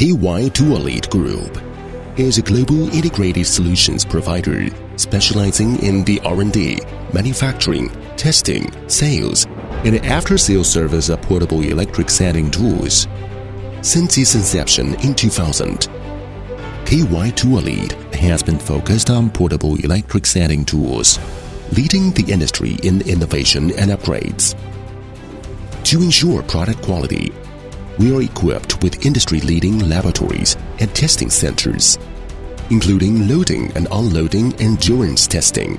KYTOOLEAD Group is a global integrated solutions provider specializing in the R&D, manufacturing, testing, sales, and after-sales service of portable electric sanding tools. Since its inception in 2000, KYTOOLEAD has been focused on portable electric sanding tools, leading the industry in innovation and upgrades. To ensure product quality, we are equipped with industry-leading laboratories and testing centers, including loading and unloading endurance testing,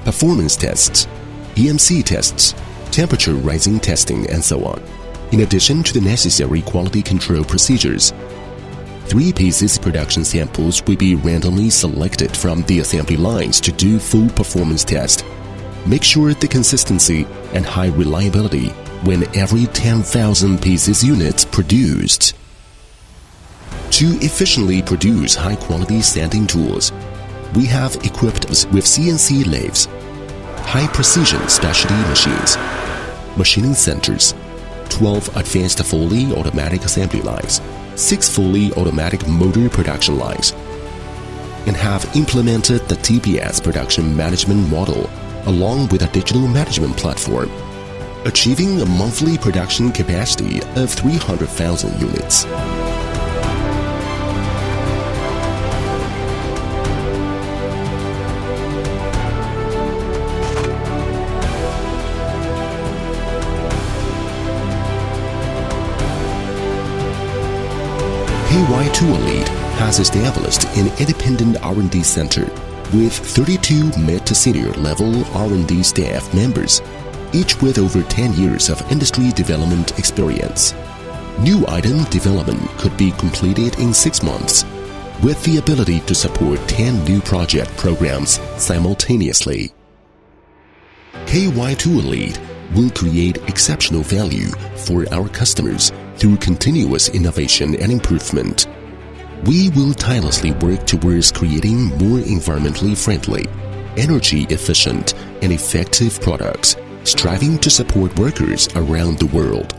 performance tests, EMC tests, temperature rising testing, and so on. In addition to the necessary quality control procedures, 3 pieces production samples will be randomly selected from the assembly lines to do full performance test. Make sure the consistency and high reliability when every 10,000 pieces units produced. To efficiently produce high-quality sanding tools, we have equipped us with CNC lathes, high-precision specialty machines, machining centers, 12 advanced fully automatic assembly lines, 6 fully automatic motor production lines, and have implemented the TPS production management model along with a digital management platform, achieving a monthly production capacity of 300,000 units. KYTOOLEAD has established an independent R&D center with 32 mid to senior level R&D staff members, each with over 10 years of industry development experience. New item development could be completed in 6 months, with the ability to support 10 new project programs simultaneously. KYTOOLEAD will create exceptional value for our customers through continuous innovation and improvement. We will tirelessly work towards creating more environmentally friendly, energy efficient, and effective products, striving to support workers around the world.